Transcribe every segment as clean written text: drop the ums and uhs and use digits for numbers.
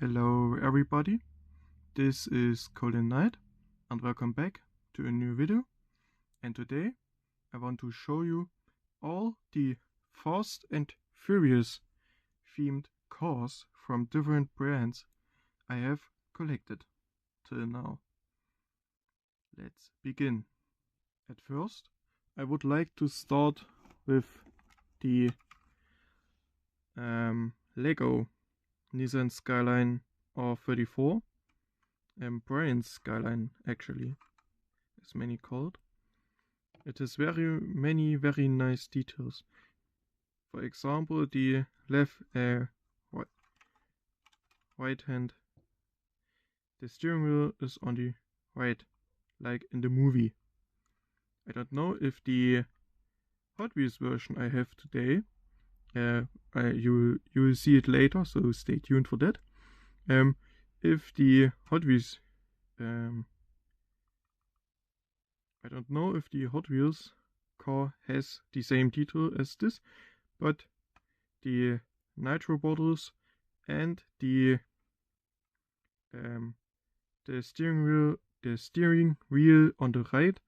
Hello everybody, this is Colin Knight and welcome back to a new video. And today I want to show you all the Fast and Furious themed cars from different brands I have collected till now. Let's begin. At first I would like to start with the Lego Nissan Skyline R34, Brian's Skyline actually, as many called. It has very many very nice details. For example, the left right hand, the steering wheel is on the right, like in the movie. I don't know if the Hot Wheels version I have today, you will see it later, so stay tuned for that. If the Hot Wheels, I don't know if the Hot Wheels car has the same detail as this, but the nitro bottles and the steering wheel on the right,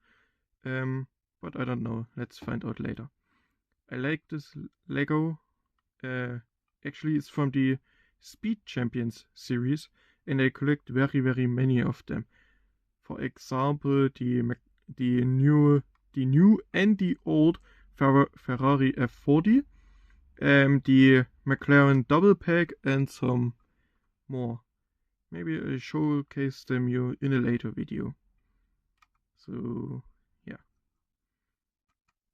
but I don't know. Let's find out later. I like this Lego. Actually, it's from the Speed Champions series, and I collect very many of them. For example, the new and the old Ferrari F40, the McLaren double pack, and some more. Maybe I'll showcase them you in a later video. So yeah,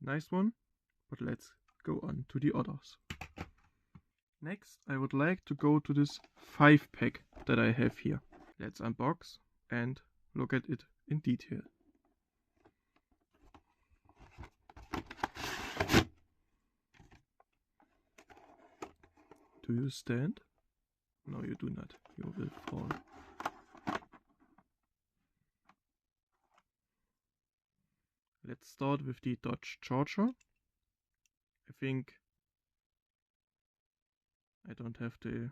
nice one. But let's go on to the others. Next, I would like to go to this 5-pack that I have here. Let's unbox and look at it in detail. Do you stand? No, you do not. You will fall. Let's start with the Dodge Charger. I think I don't have to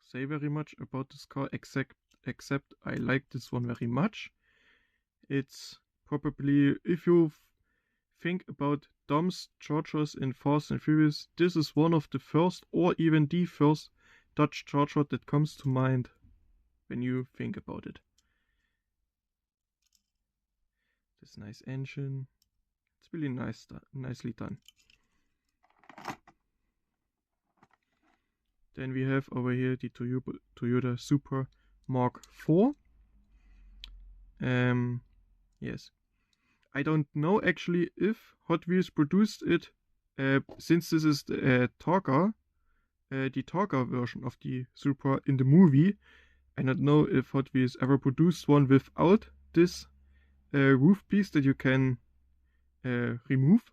say very much about this car, except I like this one very much. It's probably, if you think about Dom's Chargers in Fast and Furious, this is one of the first or even the first Dodge Charger that comes to mind when you think about it. This nice engine, it's really nicely done. Then we have over here the Toyota Supra Mark IV. Yes. I don't know actually if Hot Wheels produced it, since this is the Targa version of the Supra in the movie. I don't know if Hot Wheels ever produced one without this roof piece that you can remove.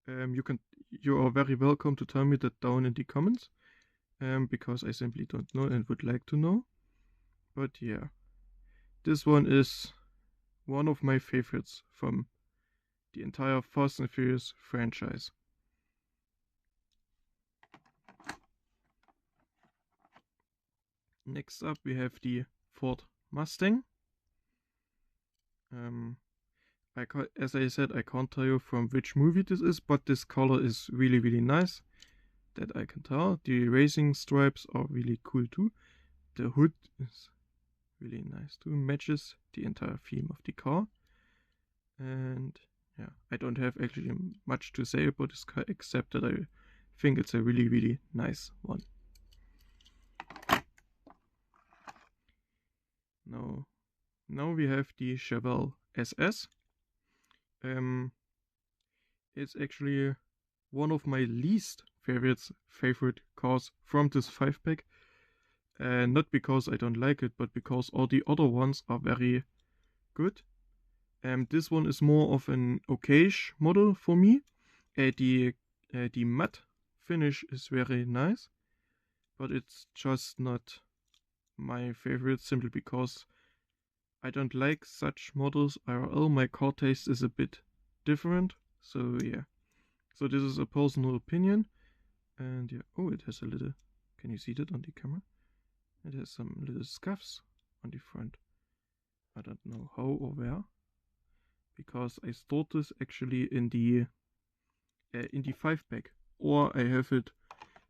You are very welcome to tell me that down in the comments, because I simply don't know and would like to know. But yeah, this one is one of my favorites from the entire Fast and Furious franchise. Next up we have the Ford Mustang. As I said, I can't tell you from which movie this is, but this color is really nice. That I can tell. The racing stripes are really cool too. The hood is really nice too, matches the entire theme of the car. And yeah, I don't have actually much to say about this car, except that I think it's a really nice one. Now we have the Chevelle SS. It's actually one of my least favorite cars from this 5-pack. Not because I don't like it, but because all the other ones are very good. This one is more of an okayish model for me. The matte finish is very nice, but it's just not my favorite, simply because I don't like such models IRL. My car taste is a bit different, so yeah. So this is a personal opinion, and yeah. Oh, it has a little. Can you see that on the camera? It It has some little scuffs on the front. I don't know how or where, because I stored this actually in the 5-pack, or I have it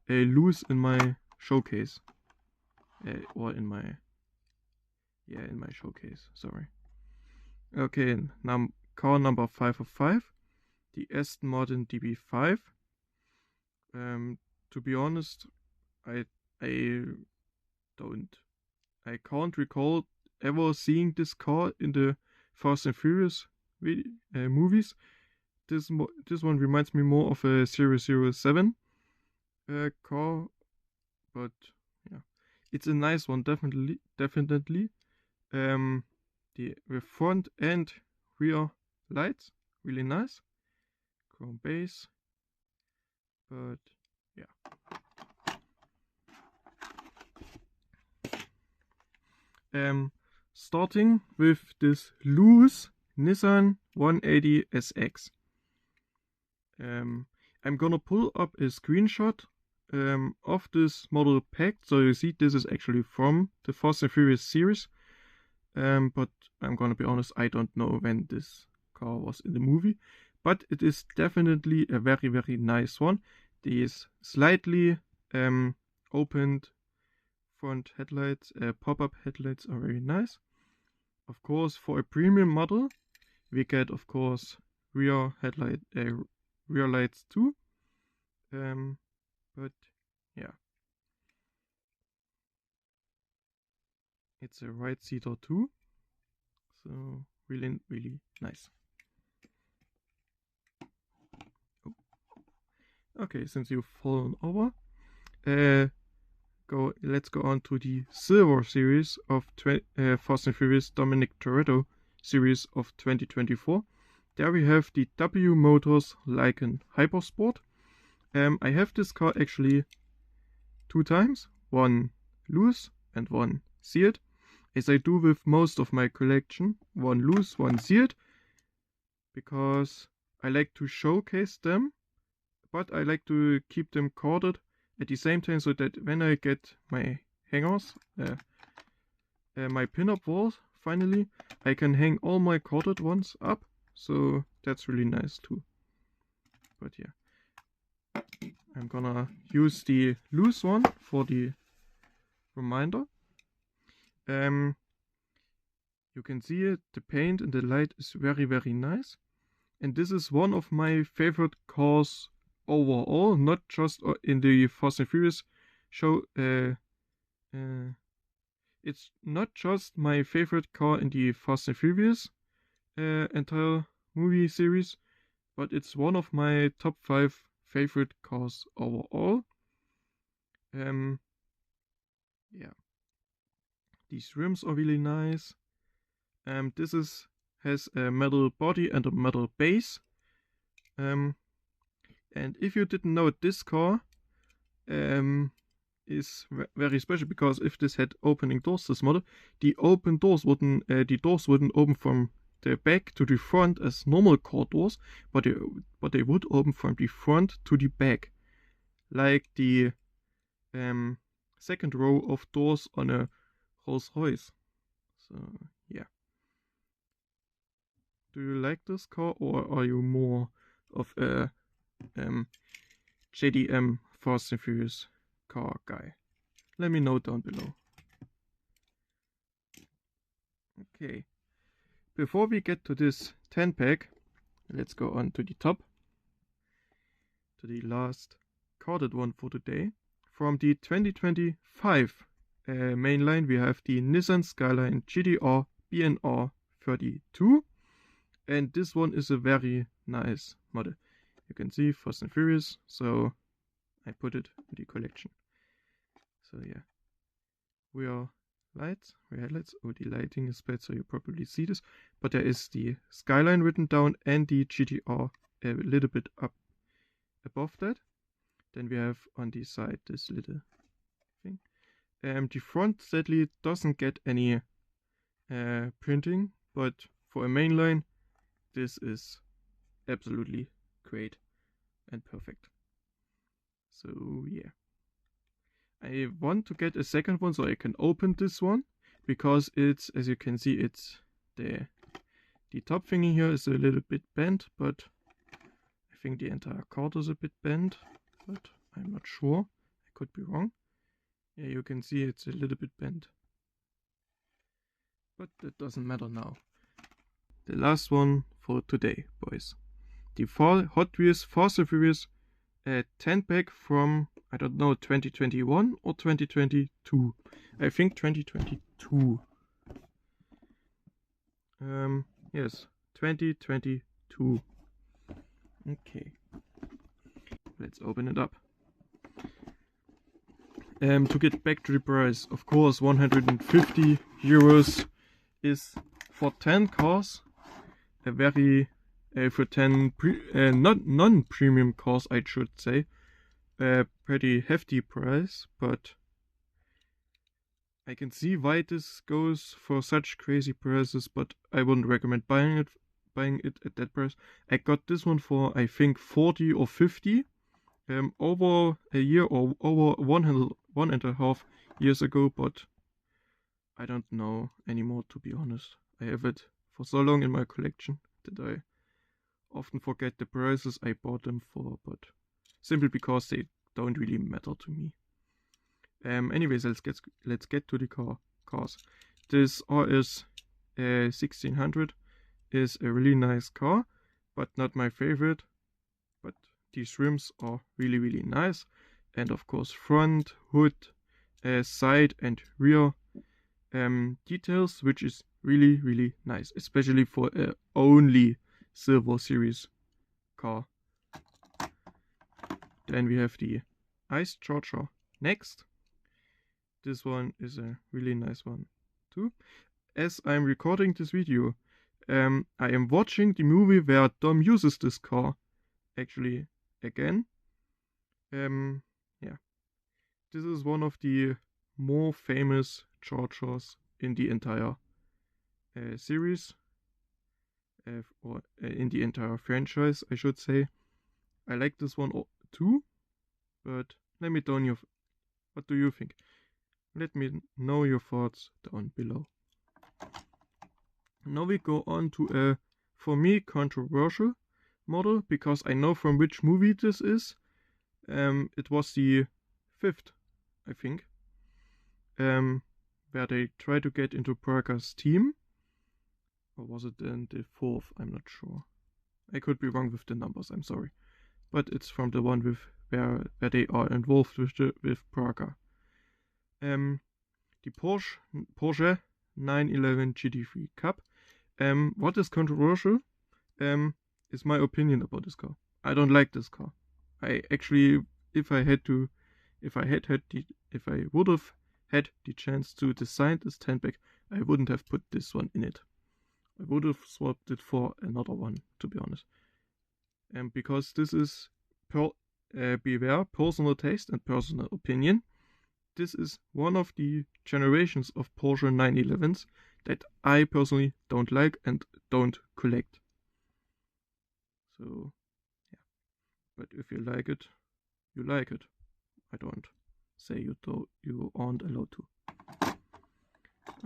loose in my showcase, or in my showcase. Sorry. Okay, car number 5 of 5, the Aston Martin DB5. To be honest, I can't recall ever seeing this car in the Fast and Furious movies. This one reminds me more of a 007 car, but yeah, it's a nice one, definitely. The front and rear lights, really nice. Chrome base, but yeah. Starting with this loose Nissan 180 SX. I'm gonna pull up a screenshot of this model packed, so you see this is actually from the Fast and Furious series. But I'm gonna be honest, I don't know when this car was in the movie, but it is definitely a very, very nice one. These slightly opened front headlights, pop-up headlights are very nice. Of course, for a premium model, we get, of course, rear lights too. But yeah, it's a right seater too, so really, really nice. Oh. Okay, since you've fallen over, let's go on to the Silver series of Fast and Furious Dominic Toretto series of 2024. There we have the W Motors Lycan Hypersport. I have this car actually 2 times, one loose and one sealed, as I do with most of my collection, one loose, one sealed, because I like to showcase them, but I like to keep them corded at the same time, so that when I get my hangers, my pin-up walls, finally, I can hang all my corded ones up, so that's really nice too. But yeah, I'm gonna use the loose one for the reminder. You can see it, the paint and the light is very, very nice. And this is one of my favorite cars overall, not just in the Fast and Furious show. It's not just my favorite car in the Fast and Furious entire movie series, but it's one of my top 5 favorite cars overall. Yeah, these rims are really nice. This has a metal body and a metal base. And if you didn't know it, this car is very special, because if this had opening doors, this model, the doors wouldn't open from the back to the front as normal car doors, but they would open from the front to the back, like the second row of doors on a Rolls Royce. So yeah. Do you like this car, or are you more of a JDM Fast and Furious car guy? Let me know down below. Okay, before we get to this 10-pack, let's go on to the top, to the last carded one for today. From the 2025 mainline, we have the Nissan Skyline GTR BNR 32. And this one is a very nice model. You can see Fast and Furious, so I put it in the collection. So yeah, rear headlights. Oh, the lighting is bad, so you probably see this. But there is the Skyline written down and the GTR a little bit up above that. Then we have on the side this little thing. The front sadly doesn't get any printing, but for a mainline, this is absolutely great and perfect. So yeah, I want to get a second one so I can open this one, because it's, as you can see, it's the top thingy here is a little bit bent, but I think the entire card is a bit bent, but I'm not sure. I could be wrong. Yeah, you can see it's a little bit bent. But that doesn't matter now. The last one for today, boys. The Hot Wheels Fast and Furious 10 pack from, I don't know, 2021 or 2022. I think 2022. Yes, 2022. Okay. Let's open it up. To get back to the price, of course, 150 euros is for 10 cars a very, for 10 non-premium cars, I should say, a pretty hefty price, but I can see why this goes for such crazy prices, but I wouldn't recommend buying it at that price. I got this one for, I think, 40 or 50 over a year or over 1.5 years ago, but I don't know anymore, to be honest. I have it for so long in my collection that I often forget the prices I bought them for, but simply because they don't really matter to me. Anyways, let's get to the cars. This RS 1600 is a really nice car, but not my favorite. But these rims are really nice, and of course front, hood, side and rear details, which is really nice, especially for a only Silver Series car. Then we have the Ice Charger next. This one is a really nice one too. As I'm recording this video, I am watching the movie where Dom uses this car actually again. Yeah, this is one of the more famous Chargers in the entire series, or in the entire franchise, I should say. I like this one too, but let me know what do you think? Let me know your thoughts down below. Now we go on to a, for me, controversial model, because I know from which movie this is. It was the 5th, I think, where they try to get into Parker's team. Or was it then the 4th? I'm not sure. I could be wrong with the numbers, I'm sorry. But it's from the one with where they are involved with Parker. The Porsche 911 GT3 Cup. What is controversial is my opinion about this car. I don't like this car. I actually, if I would have had the chance to design this 10 pack, I wouldn't have put this one in it. I would have swapped it for another one, to be honest. Because this is beware, personal taste and personal opinion. This is one of the generations of Porsche 911s that I personally don't like and don't collect. So, yeah. But if you like it, you like it. I don't say you aren't allowed to.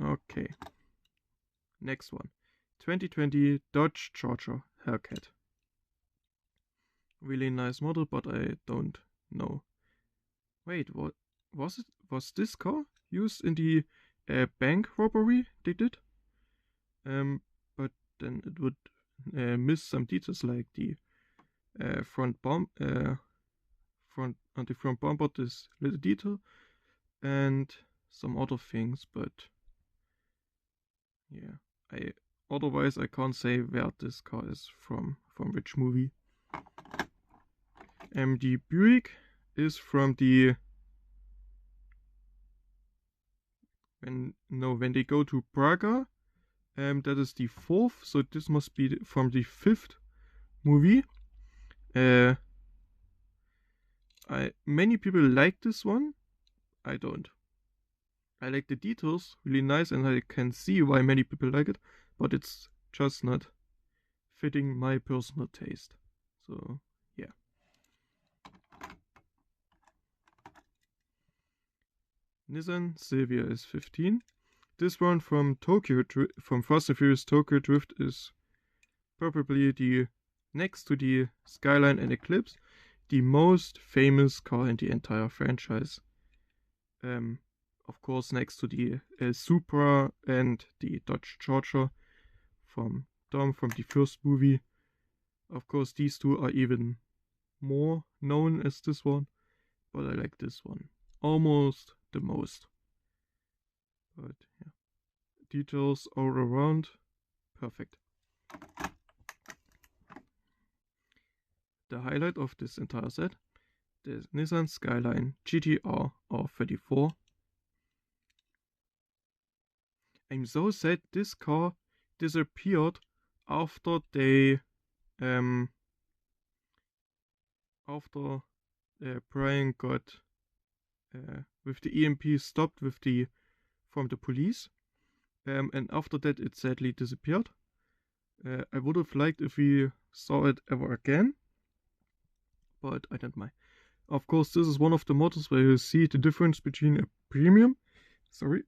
Okay. Next one. 2020 Dodge Charger Hellcat. Really nice model, but I don't know. Wait, what was it? Was this car used in the bank robbery they did? But then it would miss some details like the front bumper, this little detail, and some other things. But yeah, otherwise I can't say where this car is from which movie. The Buick is from the when they go to Praga. That is the 4th, so this must be from the 5th movie. Many people like this one. I don't. I like the details, really nice, and I can see why many people like it, but it's just not fitting my personal taste. So, yeah. Nissan Silvia is 15. This one from from Fast and Furious Tokyo Drift is probably the next to the Skyline and Eclipse, the most famous car in the entire franchise. Of course, next to the Supra and the Dodge Charger from Dom from the first movie. Of course, these two are even more known as this one, but I like this one almost the most. But yeah, details all around, perfect. The highlight of this entire set, the Nissan Skyline GTR R34. I'm so sad this car disappeared after they after Brian got with the EMP stopped from the police, and after that it sadly disappeared. I would have liked if we saw it ever again, but I don't mind. Of course, this is one of the models where you see the difference between a premium, where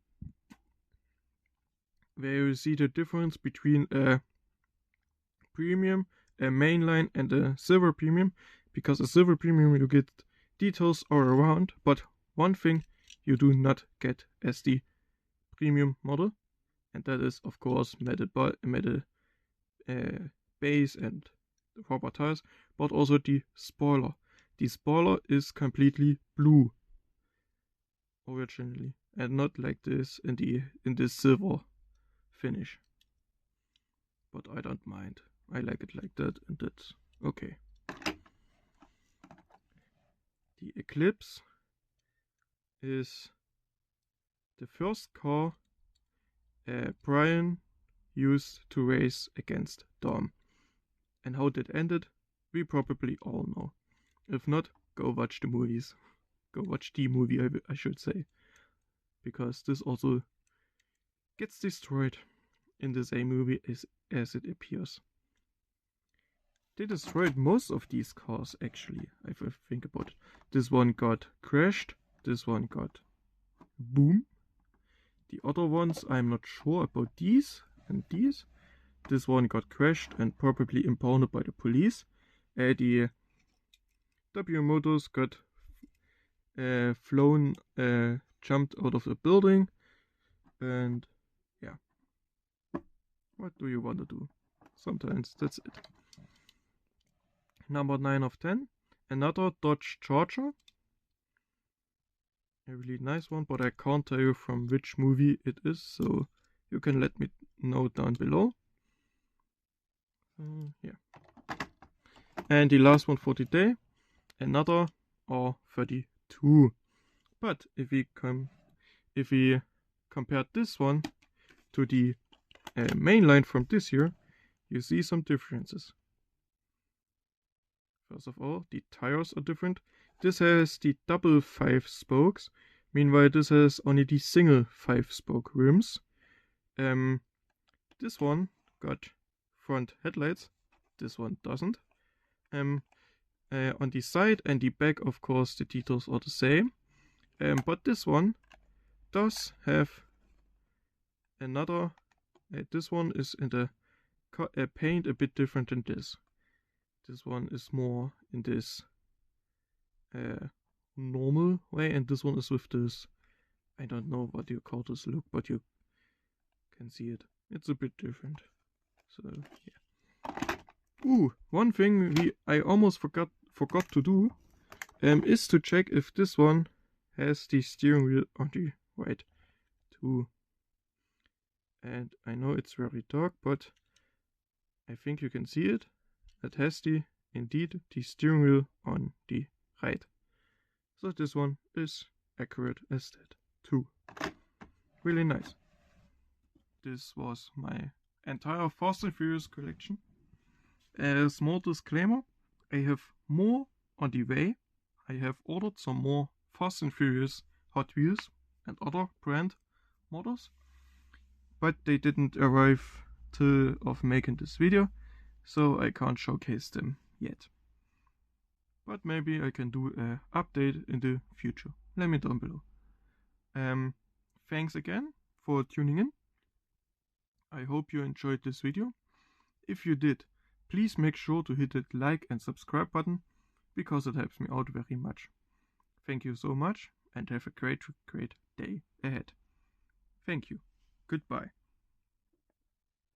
you see the difference between a premium, a mainline, and a silver premium, because a silver premium you get details all around, but one thing you do not get as the premium model, and that is of course metal base and rubber tires, but also the spoiler. The spoiler is completely blue originally, and not like this in this silver finish. But I don't mind. I like it like that, and that's okay. The Eclipse is the first car Brian used to race against Dom. And how that ended, we probably all know. If not, go watch the movies. Go watch the movie, I should say. Because this also gets destroyed in the same movie as it appears. They destroyed most of these cars, actually, if I think about it. This one got crashed. This one got boom. The other ones, I'm not sure about these and these. This one got crashed and probably impounded by the police. The W Motors got flown, jumped out of the building. And yeah. What do you want to do? Sometimes that's it. Number 9 of 10. Another Dodge Charger. A really nice one, but I can't tell you from which movie it is, so you can let me know down below. Yeah. And the last one for today, another R32. But if we compare this one to the main line from this year, you see some differences. First of all, the tires are different. This has the double 5 spokes, meanwhile this has only the single 5 spoke rims. This one got front headlights, this one doesn't. On the side and the back, of course, the details are the same. But this one does have another. This one is in the paint a bit different than this. This one is more in this normal way, and this one is with this, I don't know what you call this look, but you can see it. It's a bit different. So yeah. Ooh, one thing I almost forgot to do is to check if this one has the steering wheel on the right too. And I know it's very dark, but I think you can see it. It has indeed the steering wheel on the right. So this one is accurate as that too. Really nice. This was my entire Fast and Furious collection. A small disclaimer, I have more on the way. I have ordered some more Fast and Furious Hot Wheels and other brand models, but they didn't arrive till of making this video, so I can't showcase them yet. But maybe I can do an update in the future. Let me down below. Thanks again for tuning in. I hope you enjoyed this video. If you did, please make sure to hit that like and subscribe button because it helps me out very much. Thank you so much and have a great day ahead. Thank you. Goodbye.